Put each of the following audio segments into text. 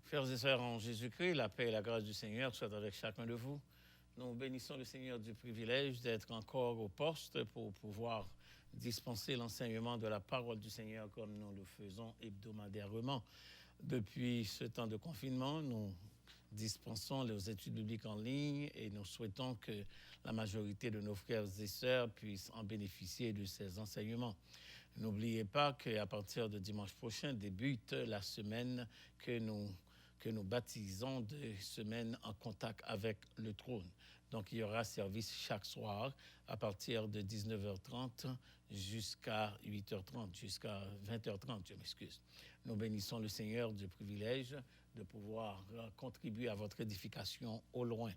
Frères et sœurs en Jésus-Christ, la paix et la grâce du Seigneur soient avec chacun de vous. Nous bénissons le Seigneur du privilège d'être encore au poste pour pouvoir dispenser l'enseignement de la parole du Seigneur comme nous le faisons hebdomadairement. Depuis ce temps de confinement, nous dispensons les études bibliques en ligne et nous souhaitons que la majorité de nos frères et sœurs puissent en bénéficier de ces enseignements. N'oubliez pas qu'à partir de dimanche prochain débute la semaine que nous baptisons de semaine en contact avec le trône. Donc, il y aura service chaque soir à partir de 19h30 jusqu'à 8h30, jusqu'à 20h30, je m'excuse. Nous bénissons le Seigneur du privilège de pouvoir contribuer à votre édification au loin.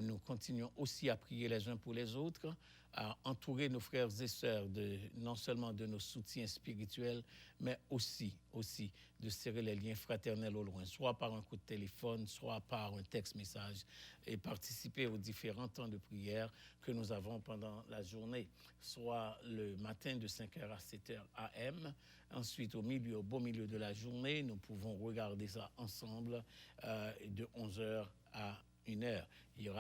Nous continuons aussi à prier les uns pour les autres, à entourer nos frères et sœurs non seulement de nos soutiens spirituels, mais aussi de serrer les liens fraternels au loin, soit par un coup de téléphone, soit par un texte-message, et participer aux différents temps de prière que nous avons pendant la journée, soit le matin de 5h à 7h AM, ensuite au beau milieu de la journée, nous pouvons regarder ça ensemble de 11h à 1h. Il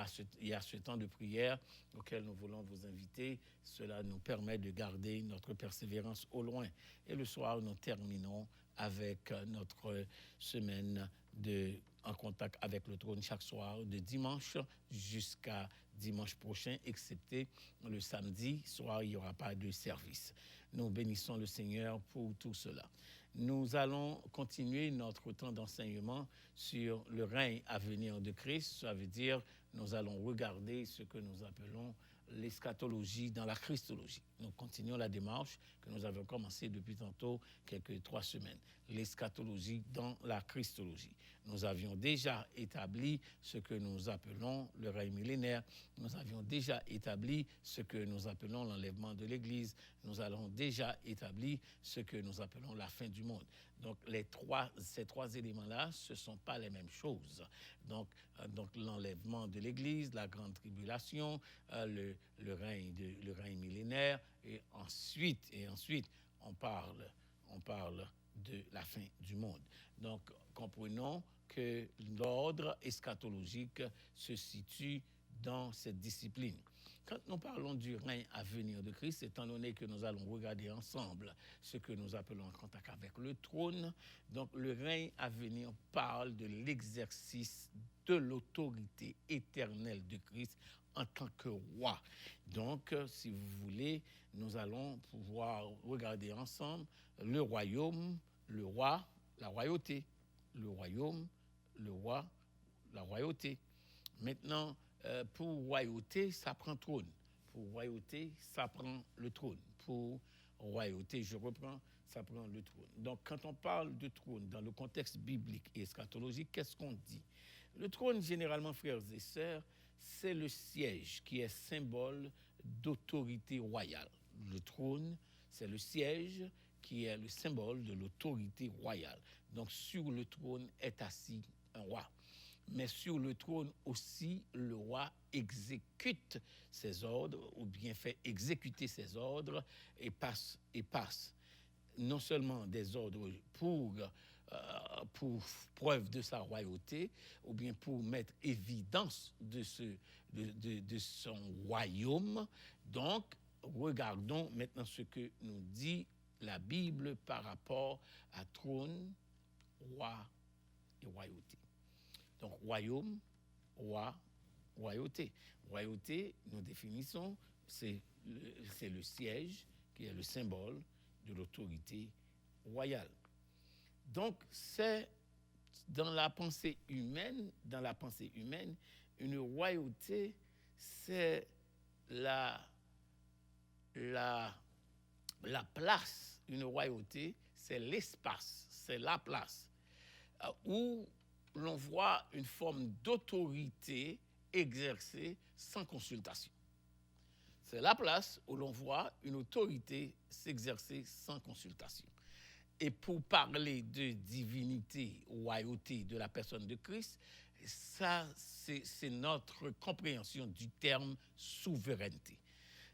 y a ce temps de prière auquel nous voulons vous inviter. Cela nous permet de garder notre persévérance au loin. Et le soir, nous terminons avec notre semaine en contact avec le trône chaque soir, de dimanche jusqu'à dimanche prochain, excepté le samedi soir, il n'y aura pas de service. Nous bénissons le Seigneur pour tout cela. Nous allons continuer notre temps d'enseignement sur le règne à venir de Christ. Ça veut dire, nous allons regarder ce que nous appelons l'eschatologie dans la christologie. Nous continuons la démarche que nous avons commencée depuis tantôt, quelques 3 semaines. L'eschatologie dans la christologie. Nous avions déjà établi ce que nous appelons le règne millénaire. Nous avions déjà établi ce que nous appelons l'enlèvement de l'Église. Nous avons déjà établi ce que nous appelons la fin du monde. Donc, ces trois éléments-là, ce ne sont pas les mêmes choses. Donc l'enlèvement de l'Église, la grande tribulation, le règne millénaire, et ensuite, on parle de la fin du monde. Donc, comprenons que l'ordre eschatologique se situe dans cette discipline. Quand nous parlons du règne à venir de Christ, étant donné que nous allons regarder ensemble ce que nous appelons en contact avec le trône, donc le règne à venir parle de l'exercice de l'autorité éternelle de Christ en tant que roi. Donc, si vous voulez, nous allons pouvoir regarder ensemble le royaume, le roi, la royauté. Le royaume, le roi, la royauté. Maintenant, pour royauté, ça prend trône. Pour royauté, ça prend le trône. Pour royauté, je reprends, ça prend le trône. Donc, quand on parle de trône dans le contexte biblique et eschatologique, qu'est-ce qu'on dit? Le trône, généralement, frères et sœurs, c'est le siège qui est symbole d'autorité royale. Le trône, c'est le siège qui est le symbole de l'autorité royale. Donc, sur le trône est assis un roi. Mais sur le trône aussi, le roi exécute ses ordres, ou bien fait exécuter ses ordres, et passe non seulement des ordres pour preuve de sa royauté, ou bien pour mettre évidence de son royaume. Donc, regardons maintenant ce que nous dit la Bible par rapport à trône, roi et royauté. Donc, royaume, roi, royauté. Royauté, nous définissons, c'est le siège qui est le symbole de l'autorité royale. Donc, c'est dans la pensée humaine, une royauté, c'est la place. Une royauté, c'est l'espace, c'est la place où l'on voit une forme d'autorité exercée sans consultation. C'est la place où l'on voit une autorité s'exercer sans consultation. Et pour parler de divinité, royauté de la personne de Christ, ça, c'est notre compréhension du terme souveraineté.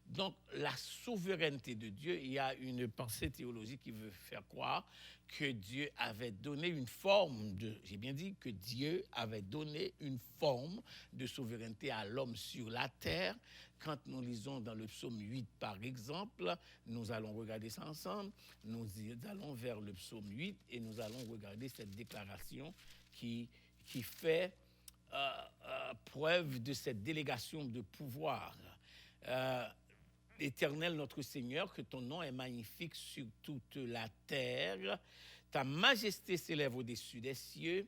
Donc, la souveraineté de Dieu, il y a une pensée théologique qui veut faire croire que Dieu avait donné une forme de, j'ai bien dit que Dieu avait donné une forme de souveraineté à l'homme sur la terre. Quand nous lisons dans le psaume 8, par exemple, nous allons regarder ça ensemble, nous allons vers le psaume 8 et nous allons regarder cette déclaration qui fait preuve de cette délégation de pouvoir. Éternel notre Seigneur, que ton nom est magnifique sur toute la terre. Ta majesté s'élève au-dessus des cieux.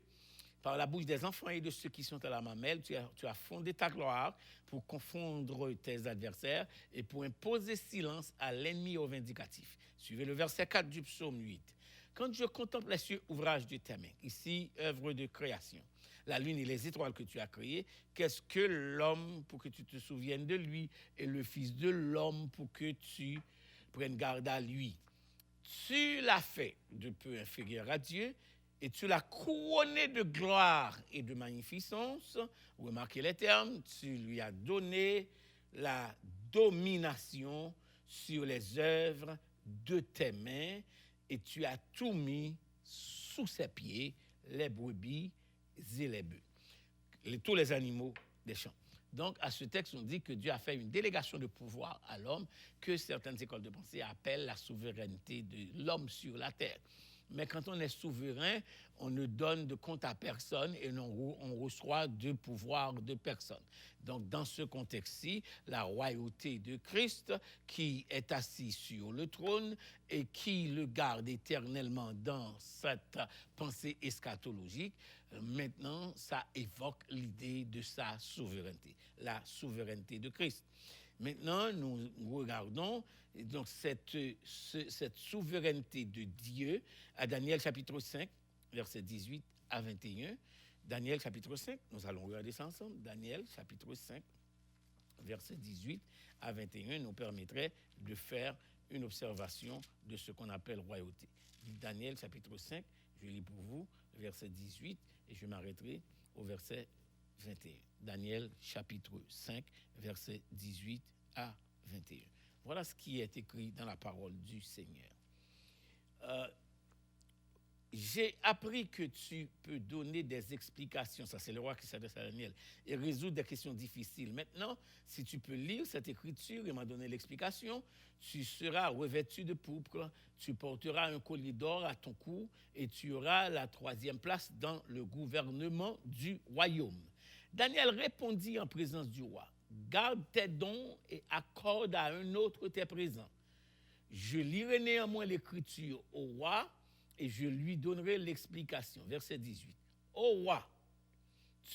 Par la bouche des enfants et de ceux qui sont à la mamelle, tu as fondé ta gloire pour confondre tes adversaires et pour imposer silence à l'ennemi au vindicatif. Suivez le verset 4 du psaume 8. Quand je contemple les cieux, ouvrage de tes mains, ici, œuvre de création, la lune et les étoiles que tu as créées, qu'est-ce que l'homme pour que tu te souviennes de lui et le fils de l'homme pour que tu prennes garde à lui? Tu l'as fait de peu inférieur à Dieu et tu l'as couronné de gloire et de magnificence. Remarquez les termes, tu lui as donné la domination sur les œuvres de tes mains et tu as tout mis sous ses pieds, les brebis et les bœufs, tous les animaux des champs. Donc, à ce texte, on dit que Dieu a fait une délégation de pouvoir à l'homme que certaines écoles de pensée appellent la souveraineté de l'homme sur la terre. Mais quand on est souverain, on ne donne de compte à personne et on reçoit de pouvoir de personne. Donc, dans ce contexte-ci, la royauté de Christ qui est assis sur le trône et qui le garde éternellement dans cette pensée eschatologique, maintenant, ça évoque l'idée de sa souveraineté, la souveraineté de Christ. Maintenant, nous regardons donc cette souveraineté de Dieu à Daniel chapitre 5, versets 18 à 21. Daniel chapitre 5, nous allons regarder ça ensemble. Daniel chapitre 5, versets 18 à 21 nous permettrait de faire une observation de ce qu'on appelle royauté. Daniel chapitre 5, je lis pour vous, verset 18, et je m'arrêterai au verset 21. Daniel chapitre 5, verset 18 à 21. Voilà ce qui est écrit dans la parole du Seigneur. J'ai appris que tu peux donner des explications, ça c'est le roi qui s'adresse à Daniel, et résoudre des questions difficiles. Maintenant, si tu peux lire cette écriture et m'en donner l'explication, tu seras revêtu de pourpre, tu porteras un collier d'or à ton cou et tu auras la 3e place dans le gouvernement du royaume. Daniel répondit en présence du roi, garde tes dons et accorde à un autre tes présents. Je lirai néanmoins l'écriture au roi et je lui donnerai l'explication. Verset 18. Ô roi,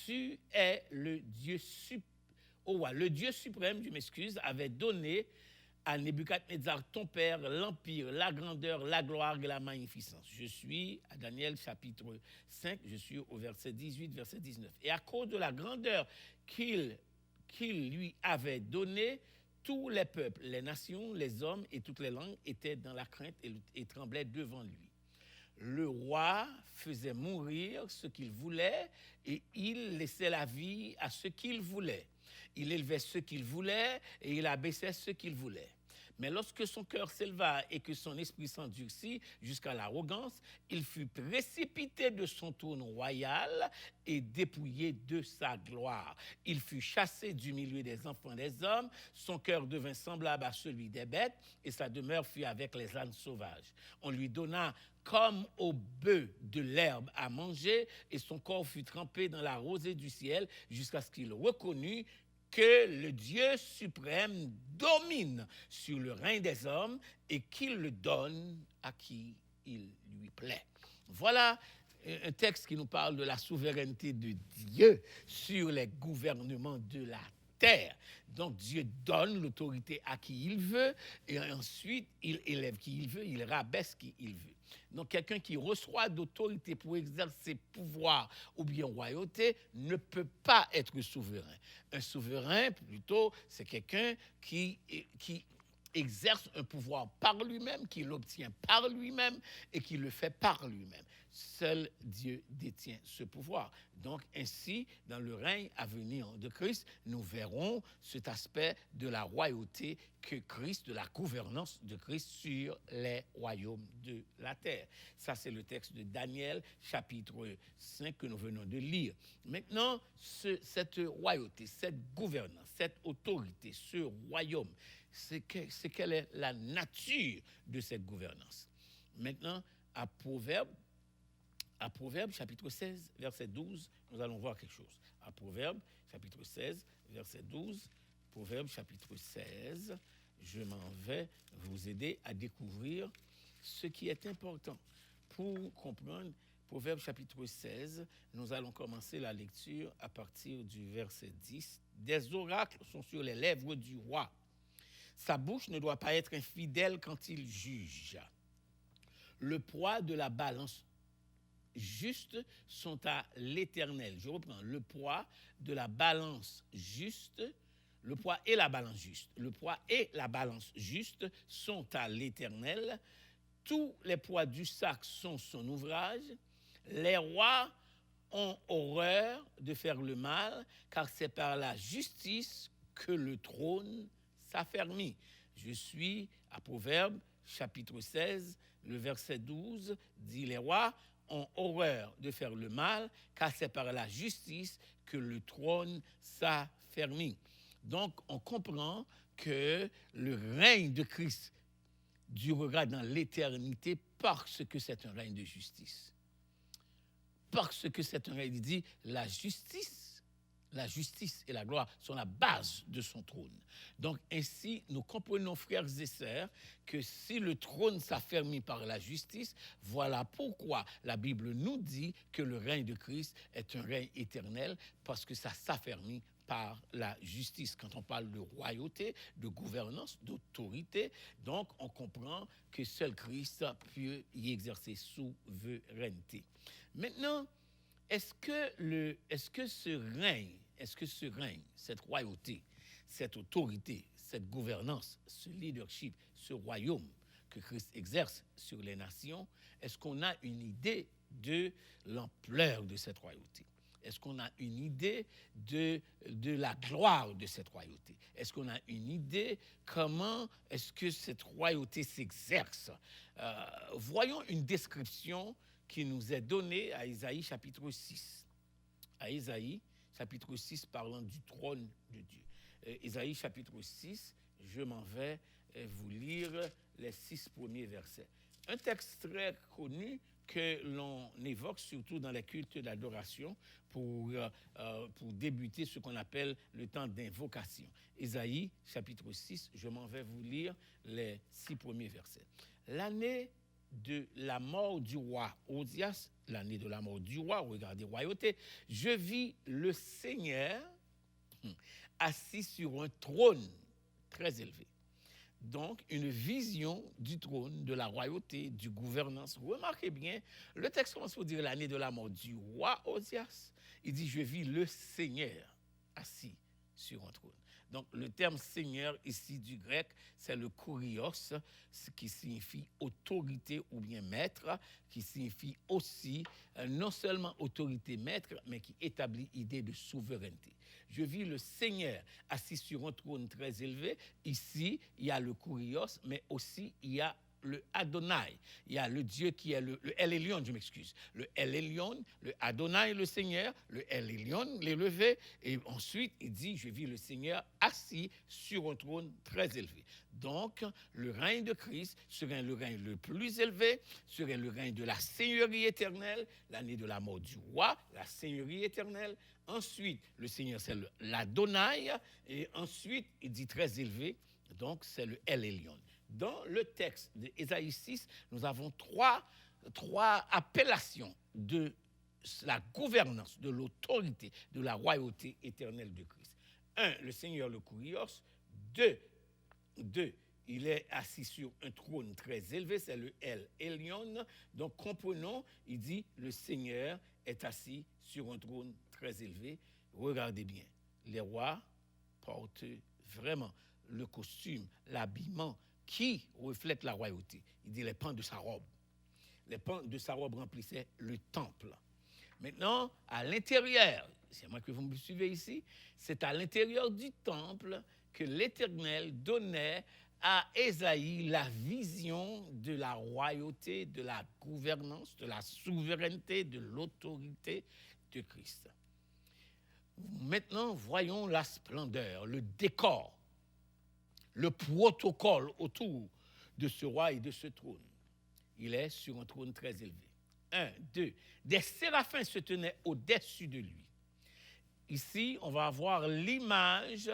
tu es le Dieu suprême. Ô roi, le Dieu suprême, je m'excuse, avait donné à Nebuchadnezzar, ton père, l'empire, la grandeur, la gloire et la magnificence. Je suis à Daniel chapitre 5, je suis au verset 18, verset 19. Et à cause de la grandeur qu'il lui avait donnée, tous les peuples, les nations, les hommes et toutes les langues étaient dans la crainte et tremblaient devant lui. Le roi faisait mourir ce qu'il voulait et il laissait la vie à ce qu'il voulait. Il élevait ce qu'il voulait et il abaissait ce qu'il voulait. Mais lorsque son cœur s'éleva et que son esprit s'endurcit jusqu'à l'arrogance, il fut précipité de son trône royal et dépouillé de sa gloire. Il fut chassé du milieu des enfants des hommes, son cœur devint semblable à celui des bêtes et sa demeure fut avec les ânes sauvages. On lui donna comme au bœuf de l'herbe à manger et son corps fut trempé dans la rosée du ciel jusqu'à ce qu'il reconnût que le Dieu suprême domine sur le règne des hommes et qu'il le donne à qui il lui plaît. Voilà un texte qui nous parle de la souveraineté de Dieu sur les gouvernements de la terre. Donc Dieu donne l'autorité à qui il veut et ensuite il élève qui il veut, il rabaisse qui il veut. Donc quelqu'un qui reçoit d'autorité pour exercer pouvoir ou bien royauté ne peut pas être souverain. Un souverain, plutôt, c'est quelqu'un qui exerce un pouvoir par lui-même, qui l'obtient par lui-même et qui le fait par lui-même. seul Dieu détient ce pouvoir. Donc ainsi, dans le règne à venir de Christ, nous verrons cet aspect de la royauté que Christ, de la gouvernance de Christ sur les royaumes de la terre. Ça, c'est le texte de Daniel, chapitre 5, que nous venons de lire. Maintenant, cette royauté, cette gouvernance, cette autorité, ce royaume, c'est quelle est la nature de cette gouvernance. Maintenant, à Proverbe, chapitre 16, verset 12, nous allons voir quelque chose. À Proverbe, chapitre 16, verset 12, Proverbe, chapitre 16, je m'en vais vous aider à découvrir ce qui est important. Pour comprendre Proverbe, chapitre 16, nous allons commencer la lecture à partir du verset 10. Des oracles sont sur les lèvres du roi. Sa bouche ne doit pas être infidèle quand il juge. Le poids de la balance juste sont à l'Éternel. Je reprends. Le poids de la balance juste, le poids et la balance juste. Le poids et la balance juste sont à l'Éternel. Tous les poids du sac sont son ouvrage. Les rois ont horreur de faire le mal, car c'est par la justice que le trône s'affermit. Je suis à Proverbe, chapitre 16, le verset 12, dit les rois ont horreur de faire le mal, car c'est par la justice que le trône s'affermit. Donc, on comprend que le règne de Christ durera dans l'éternité parce que c'est un règne de justice. Parce que c'est un règne, il dit, la justice et la gloire sont la base de son trône. Donc ainsi, nous comprenons, frères et sœurs, que si le trône s'affermit par la justice, voilà pourquoi la Bible nous dit que le règne de Christ est un règne éternel, parce que ça s'affermit par la justice. Quand on parle de royauté, de gouvernance, d'autorité, donc on comprend que seul Christ peut y exercer souveraineté. Maintenant, est-ce que ce règne, cette royauté, cette autorité, cette gouvernance, ce leadership, ce royaume que Christ exerce sur les nations, est-ce qu'on a une idée de l'ampleur de cette royauté? Est-ce qu'on a une idée de la gloire de cette royauté? Est-ce qu'on a une idée comment est-ce que cette royauté s'exerce? Voyons une description qui nous est donnée à Isaïe chapitre 6. À Isaïe chapitre 6 parlant du trône de Dieu. Isaïe chapitre 6, je m'en vais vous lire les 6 premiers versets. Un texte très connu que l'on évoque surtout dans les cultes d'adoration pour débuter ce qu'on appelle le temps d'invocation. Isaïe chapitre 6, je m'en vais vous lire les 6 premiers versets. L'année de la mort du roi Osias, l'année de la mort du roi, regardez royauté, je vis le Seigneur assis sur un trône très élevé. Donc, une vision du trône, de la royauté, du gouvernance. Remarquez bien, le texte commence par dire l'année de la mort du roi Osias. Il dit, je vis le Seigneur assis sur un trône. Donc, le terme Seigneur ici du grec, c'est le kurios, ce qui signifie autorité ou bien maître, qui signifie aussi non seulement autorité maître, mais qui établit idée de souveraineté. Je vis le Seigneur assis sur un trône très élevé. Ici, il y a le kurios, mais aussi il y a le Adonai. Il y a le Dieu qui est le El Elyon, je m'excuse. Le El Elyon, le Adonai, le Seigneur, le El Elyon, l'élevé. Et ensuite, il dit, je vis le Seigneur assis sur un trône très élevé. Donc, le règne de Christ serait le règne le plus élevé, serait le règne de la Seigneurie éternelle, l'année de la mort du roi, la Seigneurie éternelle. Ensuite, le Seigneur, c'est l'Adonai. Et ensuite, il dit très élevé, donc c'est le El Elyon. Dans le texte d'Ésaïe 6, nous avons trois appellations de la gouvernance, de l'autorité, de la royauté éternelle de Christ. 1, le Seigneur le kurios. 2, il est assis sur un trône très élevé, c'est le El Elyon. Donc comprenons, il dit, le Seigneur est assis sur un trône très élevé. Regardez bien, les rois portent vraiment le costume, l'habillement, qui reflète la royauté. Il dit les pans de sa robe. Les pans de sa robe remplissaient le temple. Maintenant, à l'intérieur, c'est moi que vous me suivez ici, c'est à l'intérieur du temple que l'Éternel donnait à Ésaïe la vision de la royauté, de la gouvernance, de la souveraineté, de l'autorité de Christ. Maintenant, voyons la splendeur, le décor, le protocole autour de ce roi et de ce trône. Il est sur un trône très élevé. 1, 2. Des séraphins se tenaient au-dessus de lui. Ici, on va avoir l'image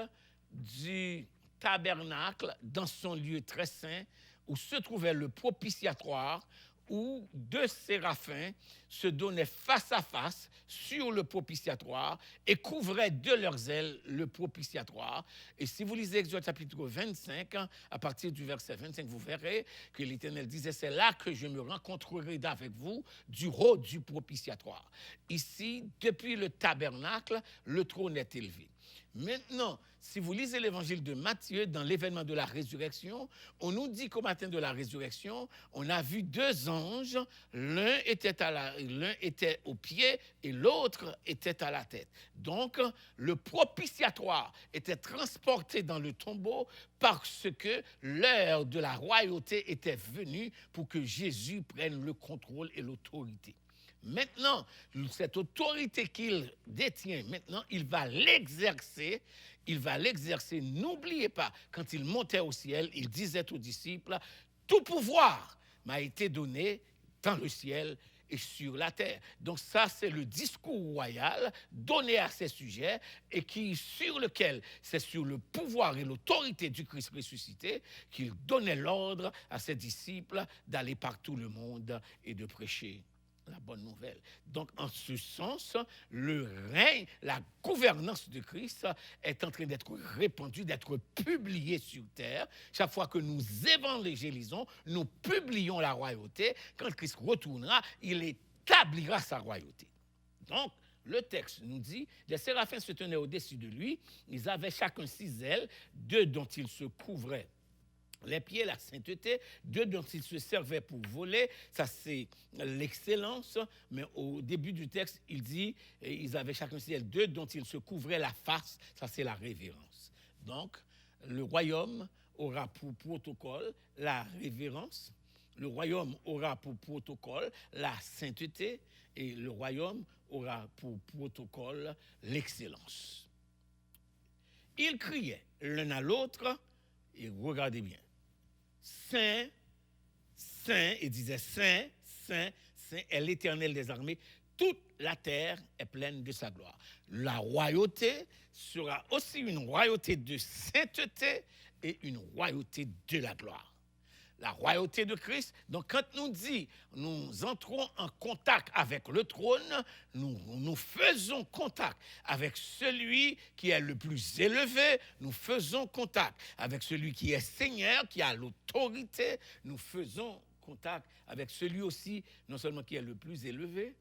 du tabernacle dans son lieu très saint où se trouvait le propitiatoire, où 2 séraphins se donnaient face à face sur le propitiatoire et couvraient de leurs ailes le propitiatoire. Et si vous lisez Exode chapitre 25, à partir du verset 25, vous verrez que l'Éternel disait, c'est là que je me rencontrerai avec vous du haut du propitiatoire. Ici, depuis le tabernacle, le trône est élevé. Maintenant, si vous lisez l'évangile de Matthieu, dans l'événement de la résurrection, on nous dit qu'au matin de la résurrection, on a vu 2 anges, l'un était au pied et l'autre était à la tête. Donc, le propitiatoire était transporté dans le tombeau parce que l'heure de la royauté était venue pour que Jésus prenne le contrôle et l'autorité. Maintenant, cette autorité qu'il détient, maintenant, il va l'exercer. N'oubliez pas, quand il montait au ciel, il disait aux disciples, tout pouvoir m'a été donné dans le ciel et sur la terre. Donc ça, c'est le discours royal donné à ces sujets et sur lequel, c'est sur le pouvoir et l'autorité du Christ ressuscité qu'il donnait l'ordre à ses disciples d'aller par tout le monde et de prêcher la bonne nouvelle. Donc, en ce sens, le règne, la gouvernance de Christ est en train d'être répandue, d'être publiée sur terre. Chaque fois que nous évangélisons, nous publions la royauté. Quand Christ retournera, il établira sa royauté. Donc, le texte nous dit, les séraphins se tenaient au-dessus de lui, ils avaient chacun 6 ailes, 2 dont ils se couvraient les pieds, la sainteté, 2 dont ils se servaient pour voler, ça c'est l'excellence, mais au début du texte, il dit, ils avaient chacun 6 ailes, 2 dont ils se couvraient la face, ça c'est la révérence. Donc, le royaume aura pour protocole la révérence, le royaume aura pour protocole la sainteté, et le royaume aura pour protocole l'excellence. Ils criaient l'un à l'autre, et regardez bien, Saint, Saint, il disait Saint, Saint, Saint est l'Éternel des armées. Toute la terre est pleine de sa gloire. La royauté sera aussi une royauté de sainteté et une royauté de la gloire. La royauté de Christ. Donc, quand nous entrons en contact avec le trône, nous faisons contact avec celui qui est le plus élevé, nous faisons contact avec celui qui est Seigneur, qui a l'autorité, nous faisons contact avec celui aussi, non seulement qui est le plus élevé,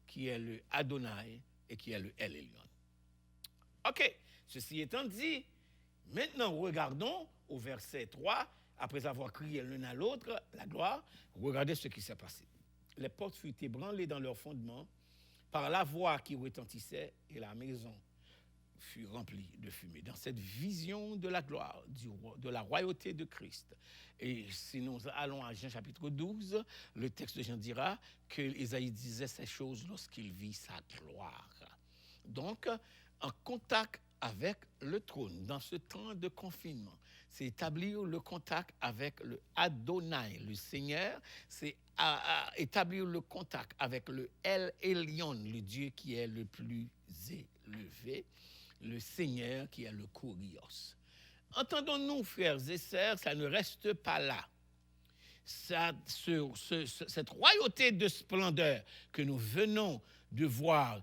qui est le Adonai et qui est le El Elyon. Ok, ceci étant dit, maintenant regardons au verset 3, après avoir crié l'un à l'autre la gloire, regardez ce qui s'est passé. Les portes furent ébranlées dans leur fondement par la voix qui retentissait et la maison fut remplie de fumée. Dans cette vision de la gloire, de la royauté de Christ. Et si nous allons à Jean chapitre 12, le texte de Jean dira que Ésaïe disait ces choses lorsqu'il vit sa gloire. Donc, en contact avec le trône, dans ce temps de confinement, c'est établir le contact avec le Adonai, le Seigneur, c'est établir le contact avec le El Elyon, le Dieu qui est le plus élevé, le Seigneur qui est le Kurios. Entendons-nous, frères et sœurs, ça ne reste pas là. Cette royauté de splendeur que nous venons de voir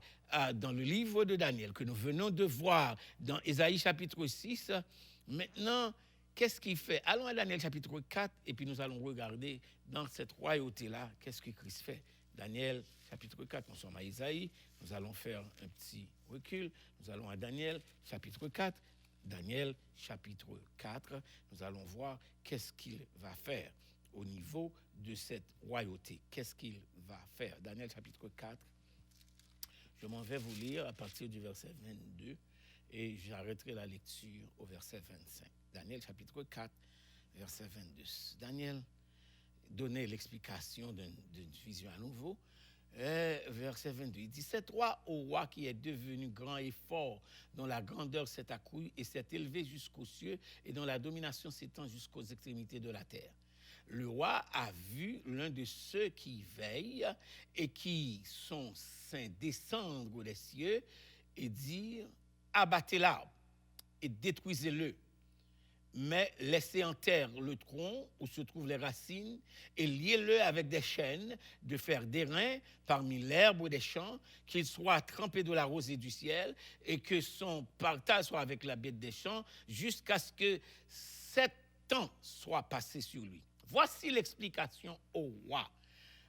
dans le livre de Daniel, que nous venons de voir dans Ésaïe chapitre 6, maintenant, qu'est-ce qu'il fait? Allons à Daniel chapitre 4 et puis nous allons regarder dans cette royauté-là, qu'est-ce que Christ fait. Daniel chapitre 4, nous sommes à Ésaïe, nous allons faire un petit recul, nous allons à Daniel chapitre 4, Daniel chapitre 4, nous allons voir qu'est-ce qu'il va faire. au niveau de cette royauté. Qu'est-ce qu'il va faire? Daniel chapitre 4, je m'en vais vous lire à partir du verset 22 et j'arrêterai la lecture au verset 25. Daniel chapitre 4, verset 22. Daniel donnait l'explication d'une vision à nouveau. Verset 22, il dit, c'est toi, ô roi, qui est devenu grand et fort, dont la grandeur s'est accrue et s'est élevée jusqu'aux cieux, et dont la domination s'étend jusqu'aux extrémités de la terre. Le roi a vu l'un de ceux qui veillent et qui sont saints descendre des cieux et dire, abattez l'arbre et détruisez-le, mais laissez en terre le tronc où se trouvent les racines et liez-le avec des chaînes de fer d'airain parmi l'herbe des champs, qu'il soit trempé de la rosée du ciel et que son partage soit avec la bête des champs jusqu'à ce que 7 ans soient passés sur lui. Voici l'explication au roi.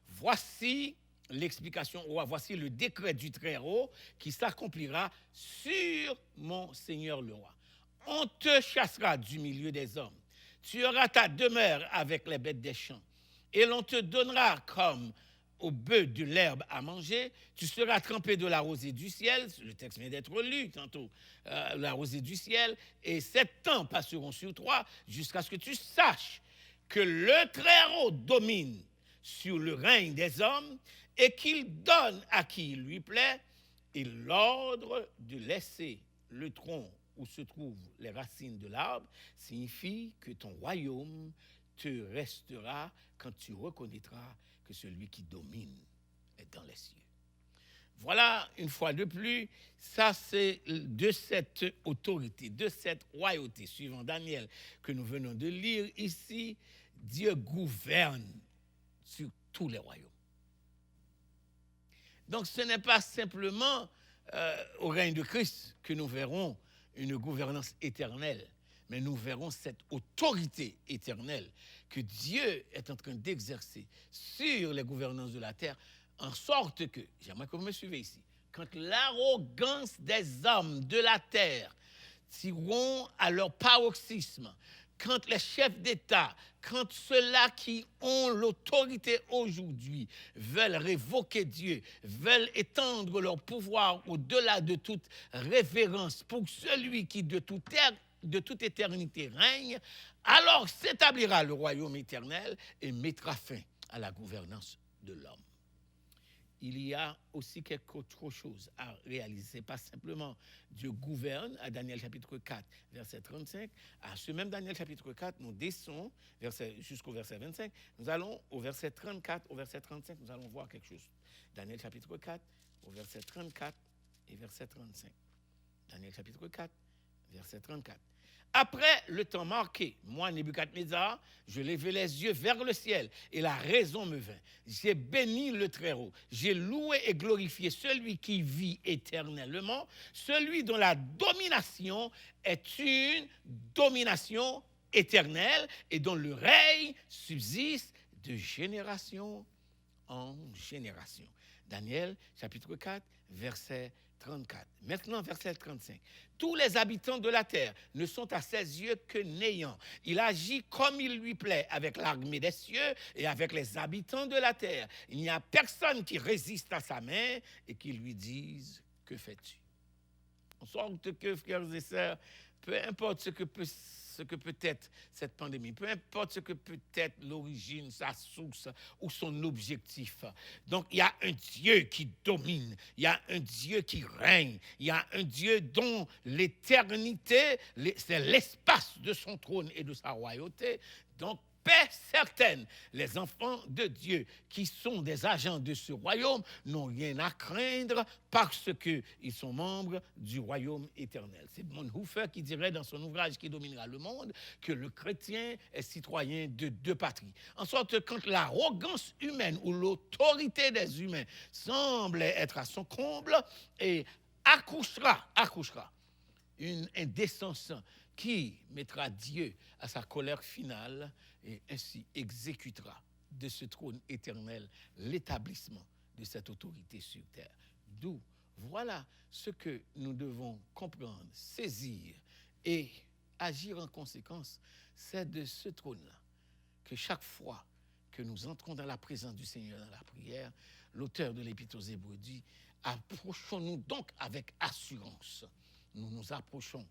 Voici l'explication au roi. Voici le décret du Très-Haut qui s'accomplira sur mon Seigneur le roi. On te chassera du milieu des hommes. Tu auras ta demeure avec les bêtes des champs. Et l'on te donnera comme au bœuf de l'herbe à manger. Tu seras trempé de la rosée du ciel. Le texte vient d'être lu tantôt. La rosée du ciel. Et 7 ans passeront sur toi jusqu'à ce que tu saches que le Très-Haut domine sur le règne des hommes et qu'il donne à qui il lui plaît et l'ordre de laisser le tronc où se trouvent les racines de l'arbre signifie que ton royaume te restera quand tu reconnaîtras que celui qui domine est dans les cieux. Voilà, une fois de plus, ça c'est de cette autorité, de cette royauté, suivant Daniel, que nous venons de lire ici, Dieu gouverne sur tous les royaumes. Donc ce n'est pas simplement au règne de Christ que nous verrons une gouvernance éternelle, mais nous verrons cette autorité éternelle que Dieu est en train d'exercer sur les gouvernances de la terre, en sorte que, j'aimerais que vous me suivez ici, quand l'arrogance des hommes de la terre tireront à leur paroxysme, quand les chefs d'État, quand ceux-là qui ont l'autorité aujourd'hui veulent révoquer Dieu, veulent étendre leur pouvoir au-delà de toute révérence pour celui qui de toute éternité règne, alors s'établira le royaume éternel et mettra fin à la gouvernance de l'homme. Il y a aussi quelque autre chose à réaliser. Ce n'est pas simplement Dieu gouverne, à Daniel chapitre 4, verset 35. À ce même Daniel chapitre 4, nous descendons jusqu'au verset 25. Nous allons au verset 34, au verset 35, nous allons voir quelque chose. Daniel chapitre 4, au verset 34 et verset 35. Daniel chapitre 4, verset 34. Après le temps marqué, moi, Nebuchadnezzar, je levai les yeux vers le ciel et la raison me vint. J'ai béni le Très-Haut, j'ai loué et glorifié celui qui vit éternellement, celui dont la domination est une domination éternelle et dont le règne subsiste de génération en génération. Daniel, chapitre 4, verset 34. Maintenant, verset 35. Tous les habitants de la terre ne sont à ses yeux que néants. Il agit comme il lui plaît avec l'armée des cieux et avec les habitants de la terre. Il n'y a personne qui résiste à sa main et qui lui dise « Que fais-tu » En sorte que, frères et sœurs, peu importe ce que peut être cette pandémie, peu importe ce que peut être l'origine, sa source ou son objectif. Donc, il y a un Dieu qui domine, il y a un Dieu qui règne, il y a un Dieu dont l'éternité, c'est l'espace de son trône et de sa royauté. Donc, paix certaine, les enfants de Dieu qui sont des agents de ce royaume n'ont rien à craindre parce qu'ils sont membres du royaume éternel. C'est Bonhoeffer qui dirait dans son ouvrage Qui dominera le monde que le chrétien est citoyen de 2 patries. En sorte que quand l'arrogance humaine ou l'autorité des humains semble être à son comble et accouchera une indécence qui mettra Dieu à sa colère finale et ainsi exécutera de ce trône éternel l'établissement de cette autorité sur terre. D'où, voilà ce que nous devons comprendre, saisir et agir en conséquence. C'est de ce trône-là que chaque fois que nous entrons dans la présence du Seigneur dans la prière, l'auteur de l'Épître aux Hébreux dit, approchons-nous donc avec assurance. Nous nous approchons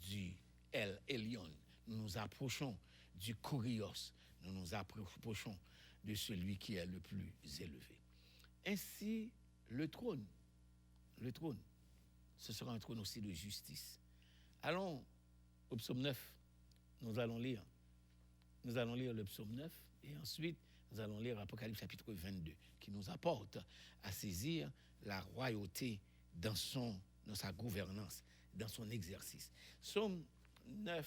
du El Elyon, nous nous approchons du Kurios, nous nous approchons de celui qui est le plus élevé. Ainsi, le trône, ce sera un trône aussi de justice. Allons au psaume 9, nous allons lire le psaume 9 et ensuite nous allons lire Apocalypse chapitre 22 qui nous apporte à saisir la royauté dans sa gouvernance, dans son exercice. Psaume 9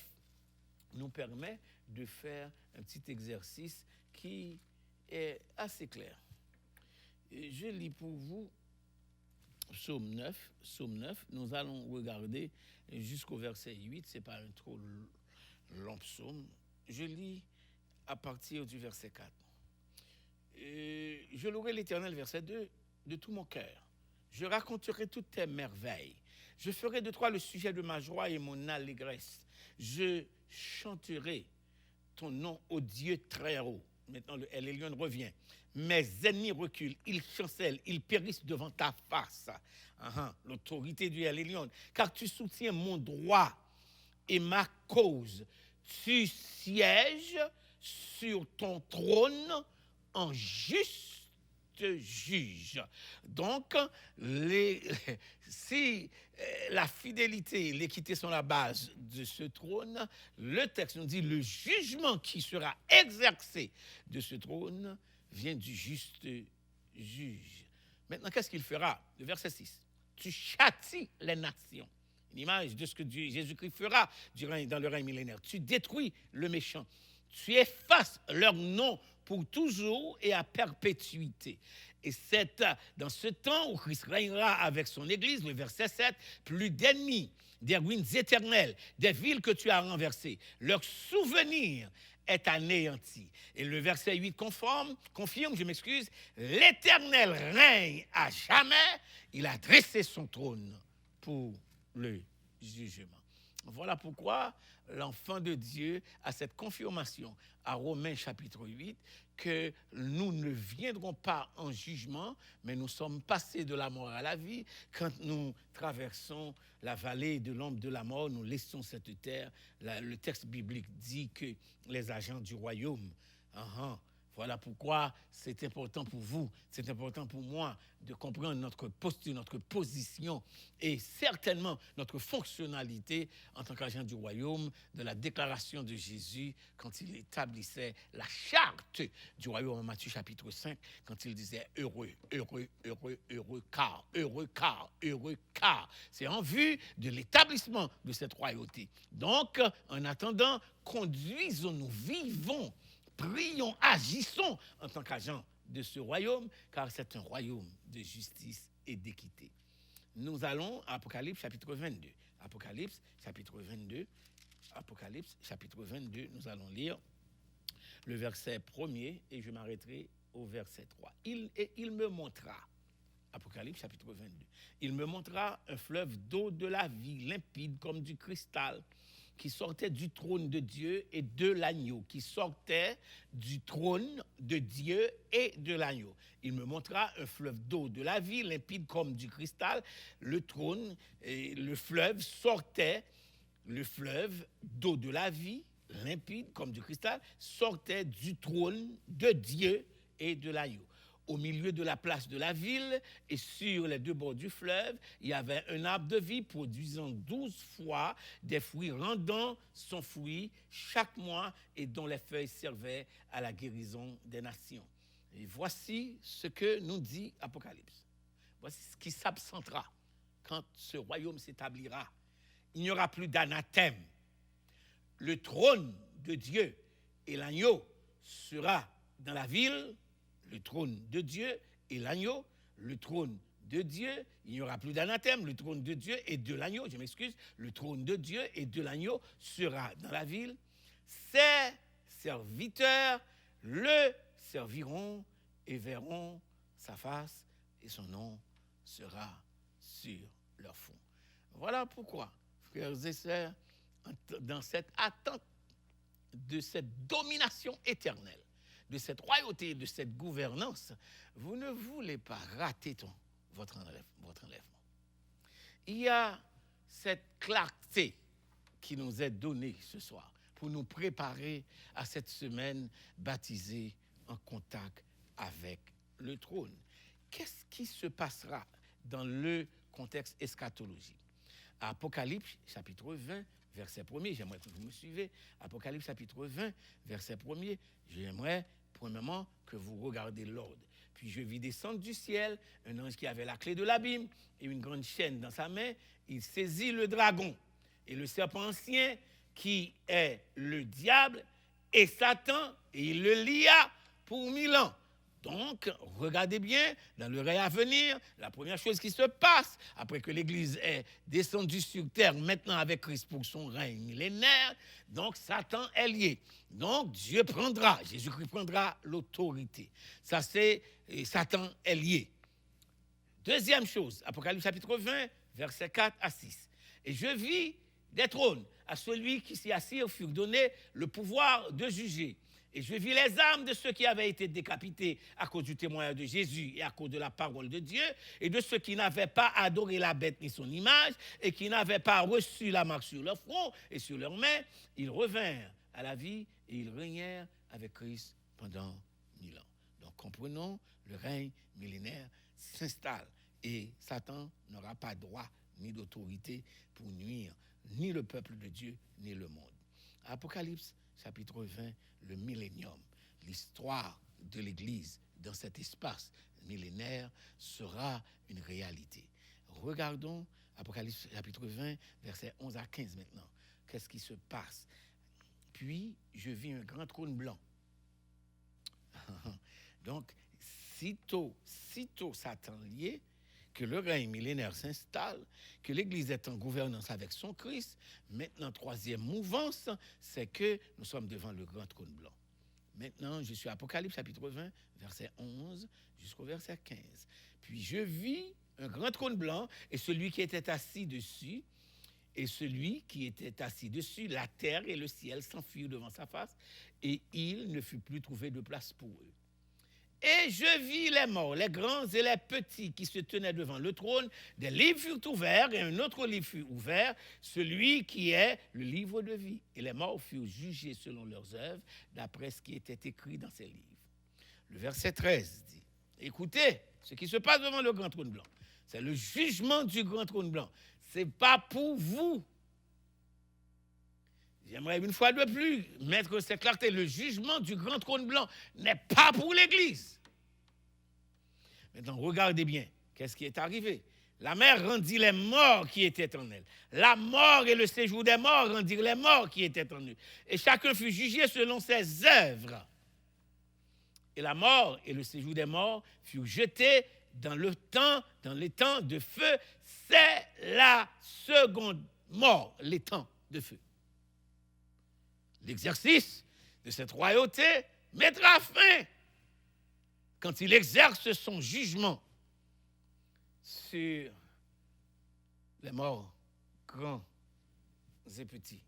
nous permet de faire un petit exercice qui est assez clair. Je lis pour vous Psaume 9, nous allons regarder jusqu'au verset 8, ce n'est pas un trop long psaume. Je lis à partir du verset 4. Je louerai l'Éternel, verset 2, de tout mon cœur. Je raconterai toutes tes merveilles. Je ferai de toi le sujet de ma joie et mon allégresse. Je chanterai ton nom au Dieu très haut. Maintenant, le El Elyon revient. Mes ennemis reculent, ils chancellent, ils périssent devant ta face. L'autorité du El Elyon. Car tu soutiens mon droit et ma cause. Tu sièges sur ton trône en juste juge. Donc, si la fidélité et l'équité sont la base de ce trône, le texte nous dit le jugement qui sera exercé de ce trône vient du juste juge. Maintenant, qu'est-ce qu'il fera? Le verset 6. Tu châties les nations. Une image de ce que Jésus-Christ fera dans le règne millénaire. Tu détruis le méchant. Tu effaces leur nom pour toujours et à perpétuité. Et c'est dans ce temps où Christ régnera avec son Église, le verset 7, plus d'ennemis, des ruines éternelles, des villes que tu as renversées. Leur souvenir est anéanti. Et le verset 8 confirme, l'Éternel règne à jamais, il a dressé son trône pour le jugement. Voilà pourquoi l'enfant de Dieu a cette confirmation à Romains chapitre 8 que nous ne viendrons pas en jugement, mais nous sommes passés de la mort à la vie. Quand nous traversons la vallée de l'ombre de la mort, nous laissons cette terre. Le texte biblique dit que les agents du royaume, voilà pourquoi c'est important pour vous, c'est important pour moi de comprendre notre posture, notre position et certainement notre fonctionnalité en tant qu'agent du royaume, de la déclaration de Jésus quand il établissait la charte du royaume en Matthieu chapitre 5, quand il disait heureux, heureux, heureux, heureux car, heureux car, heureux car. C'est en vue de l'établissement de cette royauté. Donc, en attendant, conduisons-nous, vivons, prions, agissons en tant qu'agents de ce royaume, car c'est un royaume de justice et d'équité. Nous allons à Apocalypse chapitre 22. Apocalypse chapitre 22, nous allons lire le verset 1er et je m'arrêterai au verset 3. Il me montra, Apocalypse chapitre 22, il me montra un fleuve d'eau de la vie, limpide comme du cristal, qui sortait du trône de Dieu et de l'agneau, qui sortait du trône de Dieu et de l'agneau. Il me montra un fleuve d'eau de la vie, limpide comme du cristal. Le trône et le fleuve sortait, le fleuve d'eau de la vie, limpide comme du cristal, sortait du trône de Dieu et de l'agneau. Au milieu de la place de la ville et sur les deux bords du fleuve, il y avait un arbre de vie produisant 12 fois des fruits rendant son fruit chaque mois et dont les feuilles servaient à la guérison des nations. Et voici ce que nous dit Apocalypse. Voici ce qui s'absentera quand ce royaume s'établira. Il n'y aura plus d'anathème. Le trône de Dieu et l'agneau sera dans la ville. Le trône de Dieu et l'agneau, le trône de Dieu, il n'y aura plus d'anathème, le trône de Dieu et de l'agneau, le trône de Dieu et de l'agneau sera dans la ville. Ses serviteurs le serviront et verront sa face et son nom sera sur leur front. Voilà pourquoi, frères et sœurs, dans cette attente de cette domination éternelle, de cette royauté, de cette gouvernance, vous ne voulez pas rater votre enlèvement. Il y a cette clarté qui nous est donnée ce soir pour nous préparer à cette semaine baptisée en contact avec le trône. Qu'est-ce qui se passera dans le contexte eschatologique? Apocalypse, chapitre 20, verset 1er, j'aimerais que vous me suivez. Apocalypse, chapitre 20, verset 1er, j'aimerais, premièrement, que vous regardez l'ordre. Puis je vis descendre du ciel un ange qui avait la clé de l'abîme et une grande chaîne dans sa main. Il saisit le dragon et le serpent ancien qui est le diable et Satan, et il le lia pour 1000 ans. Donc, regardez bien, dans le règne à venir, la première chose qui se passe, après que l'Église est descendue sur terre, maintenant avec Christ pour son règne millénaire, donc Satan est lié. Donc, Dieu prendra, Jésus-Christ prendra l'autorité. Ça, c'est Satan est lié. Deuxième chose, Apocalypse chapitre 20, versets 4 à 6. Et je vis des trônes. À celui qui s'y assire fut donné le pouvoir de juger. Et je vis les âmes de ceux qui avaient été décapités à cause du témoignage de Jésus et à cause de la parole de Dieu, et de ceux qui n'avaient pas adoré la bête ni son image, et qui n'avaient pas reçu la marque sur leur front et sur leurs mains. Ils revinrent à la vie et ils régnèrent avec Christ pendant 1000 ans. Donc comprenons, le règne millénaire s'installe et Satan n'aura pas droit ni d'autorité pour nuire ni le peuple de Dieu ni le monde. Apocalypse chapitre 20, le millénium, l'histoire de l'Église dans cet espace millénaire sera une réalité. Regardons Apocalypse chapitre 20, versets 11 à 15 maintenant. Qu'est-ce qui se passe? Puis, je vis un grand trône blanc. Donc, sitôt Satan lié, que le règne millénaire s'installe, que l'Église est en gouvernance avec son Christ. Maintenant, troisième mouvance, c'est que nous sommes devant le grand trône blanc. Maintenant, je suis à Apocalypse chapitre 20, verset 11 jusqu'au verset 15. Puis je vis un grand trône blanc et celui qui était assis dessus, la terre et le ciel s'enfuirent devant sa face et il ne fut plus trouvé de place pour eux. Et je vis les morts, les grands et les petits qui se tenaient devant le trône. Des livres furent ouverts et un autre livre fut ouvert, celui qui est le livre de vie. Et les morts furent jugés selon leurs œuvres, d'après ce qui était écrit dans ces livres. Le verset 13 dit, écoutez, ce qui se passe devant le grand trône blanc, c'est le jugement du grand trône blanc. Ce n'est pas pour vous. J'aimerais une fois de plus mettre cette clarté. Le jugement du grand trône blanc n'est pas pour l'Église. Maintenant, regardez bien. Qu'est-ce qui est arrivé? La mer rendit les morts qui étaient en elle. La mort et le séjour des morts rendirent les morts qui étaient en eux. Et chacun fut jugé selon ses œuvres. Et la mort et le séjour des morts furent jetés dans les temps de feu. C'est la seconde mort, les temps de feu. L'exercice de cette royauté mettra fin quand il exerce son jugement sur les morts grands et petits.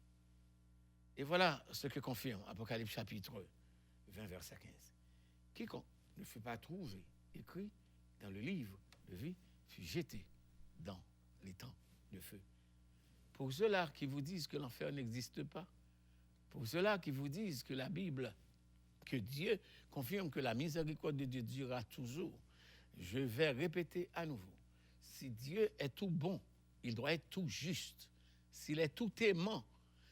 Et voilà ce que confirme Apocalypse chapitre 20, verset 15. Quiconque ne fut pas trouvé écrit dans le livre de vie fut jeté dans les temps de feu. Pour ceux-là qui vous disent que l'enfer n'existe pas, pour ceux-là qui vous disent que la Bible, que Dieu confirme que la miséricorde de Dieu durera toujours, je vais répéter à nouveau. Si Dieu est tout bon, il doit être tout juste. S'il est tout aimant,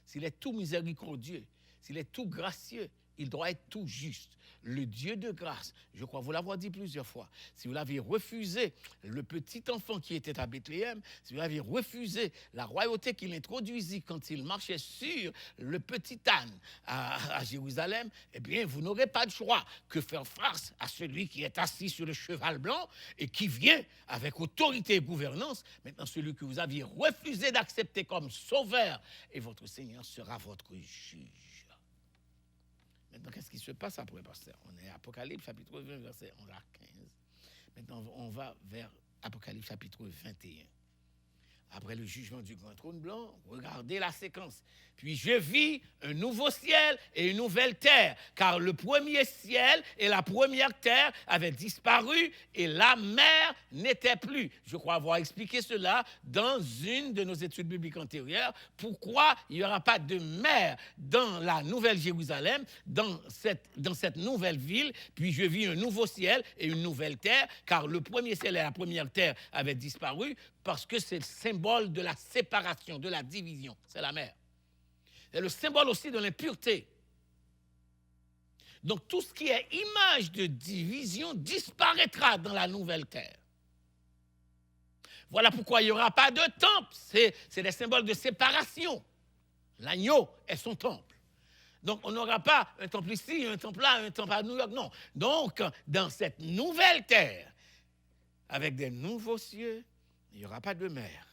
s'il est tout miséricordieux, s'il est tout gracieux, il doit être tout juste. Le Dieu de grâce, je crois vous l'avoir dit plusieurs fois, si vous l'avez refusé, le petit enfant qui était à Bethléem, si vous l'avez refusé, la royauté qu'il introduisit quand il marchait sur le petit âne à Jérusalem, eh bien, vous n'aurez pas de choix que faire face à celui qui est assis sur le cheval blanc et qui vient avec autorité et gouvernance. Maintenant, celui que vous aviez refusé d'accepter comme sauveur, et votre Seigneur sera votre juge. Maintenant, qu'est-ce qui se passe après, pasteur? On est à Apocalypse, chapitre 20, verset 11 à 15. Maintenant, on va vers Apocalypse, chapitre 21. après le jugement du grand trône blanc, regardez la séquence. Puis je vis un nouveau ciel et une nouvelle terre, car le premier ciel et la première terre avaient disparu et la mer n'était plus. Je crois avoir expliqué cela dans une de nos études bibliques antérieures. Pourquoi il n'y aura pas de mer dans la Nouvelle Jérusalem, dans cette nouvelle ville. Puis je vis un nouveau ciel et une nouvelle terre, car le premier ciel et la première terre avaient disparu, parce que c'est le symbole de la séparation, de la division. C'est la mer. C'est le symbole aussi de l'impureté. Donc tout ce qui est image de division disparaîtra dans la nouvelle terre. Voilà pourquoi il n'y aura pas de temple. C'est des symboles de séparation. L'agneau est son temple. Donc on n'aura pas un temple ici, un temple là, un temple à New York. Non. Donc dans cette nouvelle terre, avec des nouveaux cieux, il n'y aura pas de mer.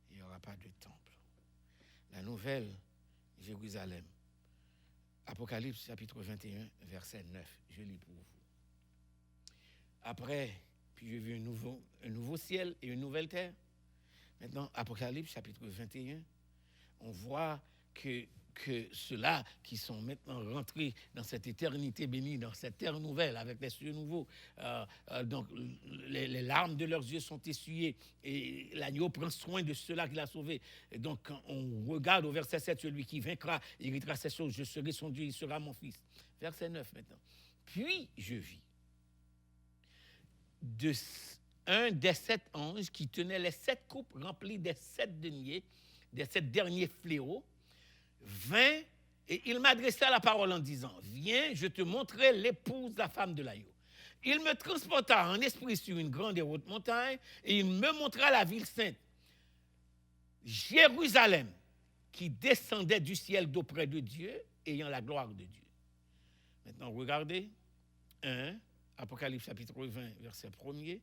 Il n'y aura pas de temple. La nouvelle Jérusalem. Apocalypse chapitre 21, verset 9. Je lis pour vous. Après, puis j'ai vu un nouveau ciel et une nouvelle terre. Maintenant, Apocalypse chapitre 21, on voit que ceux-là qui sont maintenant rentrés dans cette éternité bénie, dans cette terre nouvelle, avec les cieux nouveaux, donc les larmes de leurs yeux sont essuyées et l'agneau prend soin de ceux-là qu'il a sauvés. Et donc, quand on regarde au verset 7, celui qui vaincra, héritera ces choses, je serai son Dieu, il sera mon fils. Verset 9 maintenant. Puis je vis un des 7 anges qui tenait les 7 coupes remplies des 7 deniers, des 7 derniers fléaux, vint et il m'adressa la parole en disant, viens, je te montrerai l'épouse, la femme de l'agneau. Il me transporta en esprit sur une grande et haute montagne et il me montra la ville sainte, Jérusalem, qui descendait du ciel d'auprès de Dieu, ayant la gloire de Dieu. Maintenant, regardez, Apocalypse chapitre 20, verset 1er,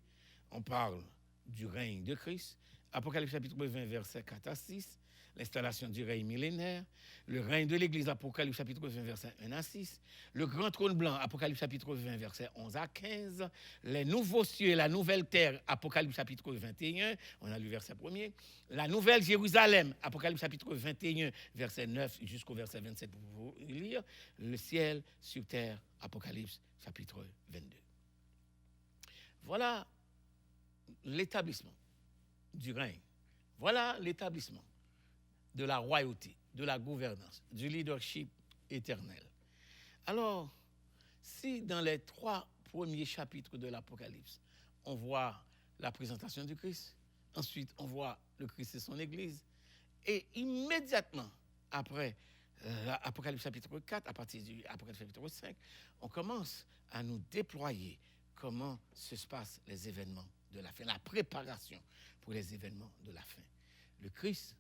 on parle du règne de Christ. Apocalypse chapitre 20, verset 4 à 6, l'installation du règne millénaire, le règne de l'Église, Apocalypse chapitre 20, verset 1 à 6, le grand trône blanc, Apocalypse chapitre 20, verset 11 à 15, les nouveaux cieux et la nouvelle terre, Apocalypse chapitre 21, on a lu verset 1er, la nouvelle Jérusalem, Apocalypse chapitre 21, verset 9 jusqu'au verset 27 pour vous lire, le ciel sur terre, Apocalypse chapitre 22. Voilà l'établissement du règne. Voilà l'établissement de la royauté, de la gouvernance, du leadership éternel. Alors, si dans les 3 premiers chapitres de l'Apocalypse, on voit la présentation du Christ, ensuite on voit le Christ et son Église, et immédiatement après l'Apocalypse chapitre 4, à partir du Apocalypse chapitre 5, on commence à nous déployer comment se passent les événements de la fin, la préparation pour les événements de la fin. Le Christ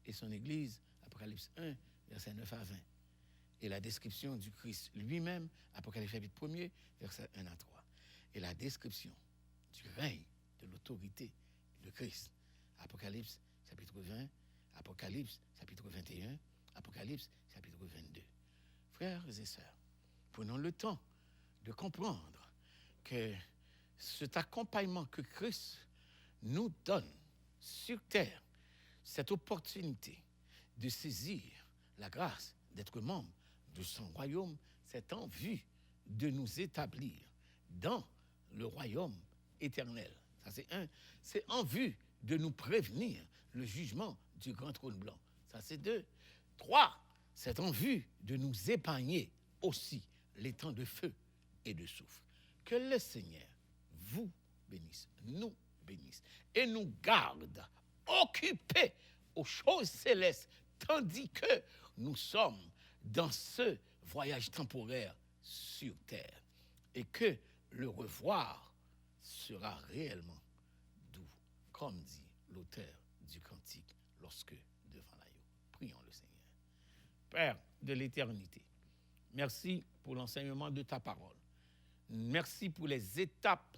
et son Église, Apocalypse 1, versets 9 à 20. Et la description du Christ lui-même, Apocalypse chapitre 1er, versets 1 à 3. Et la description du règne, de l'autorité de Christ, Apocalypse chapitre 20, Apocalypse chapitre 21, Apocalypse chapitre 22. Frères et sœurs, prenons le temps de comprendre que cet accompagnement que Christ nous donne sur terre, cette opportunité de saisir la grâce d'être membre de son royaume, c'est en vue de nous établir dans le royaume éternel. Ça, c'est en vue de nous prévenir le jugement du grand trône blanc. Ça, c'est 2. 3, c'est en vue de nous épargner aussi les temps de feu et de souffle. Que le Seigneur vous bénisse, nous bénisse et nous garde occupés aux choses célestes, tandis que nous sommes dans ce voyage temporaire sur terre et que le revoir sera réellement doux, comme dit l'auteur du cantique lorsque devant l'agneau. Prions le Seigneur. Père de l'éternité, merci pour l'enseignement de ta parole. Merci pour les étapes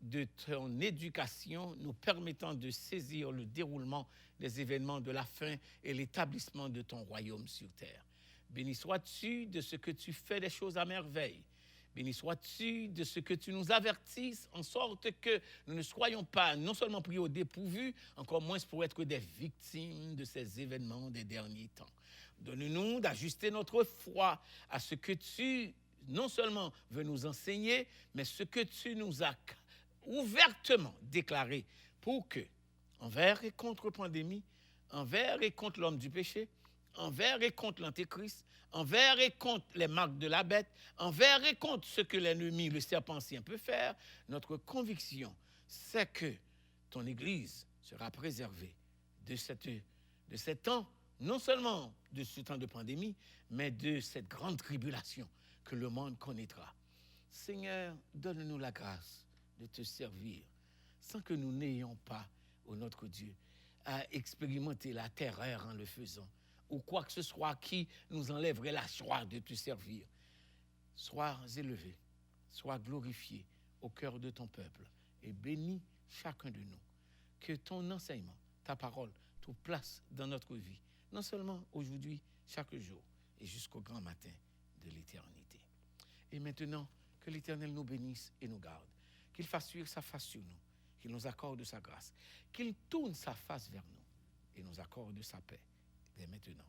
de ton éducation nous permettant de saisir le déroulement des événements de la fin et l'établissement de ton royaume sur terre. Béni sois-tu de ce que tu fais des choses à merveille. Béni sois-tu de ce que tu nous avertisses, en sorte que nous ne soyons pas non seulement pris au dépourvu, encore moins pour être des victimes de ces événements des derniers temps. Donne-nous d'ajuster notre foi à ce que tu, non seulement veux nous enseigner, mais ce que tu nous as ouvertement déclaré pour que, envers et contre la pandémie, envers et contre l'homme du péché, envers et contre l'antéchrist, envers et contre les marques de la bête, envers et contre ce que l'ennemi, le serpent ancien, peut faire, notre conviction, c'est que ton Église sera préservée de cet temps, non seulement de ce temps de pandémie, mais de cette grande tribulation que le monde connaîtra. Seigneur, donne-nous la grâce de te servir sans que nous n'ayons pas, ô notre Dieu, à expérimenter la terreur en le faisant, ou quoi que ce soit qui nous enlèverait la joie de te servir. Sois élevé, sois glorifié au cœur de ton peuple et bénis chacun de nous. Que ton enseignement, ta parole, trouve place dans notre vie, non seulement aujourd'hui, chaque jour, et jusqu'au grand matin de l'éternité. Et maintenant, que l'Éternel nous bénisse et nous garde, qu'il fasse luire sa face sur nous, qu'il nous accorde sa grâce, qu'il tourne sa face vers nous et nous accorde sa paix, dès maintenant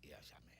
et à jamais.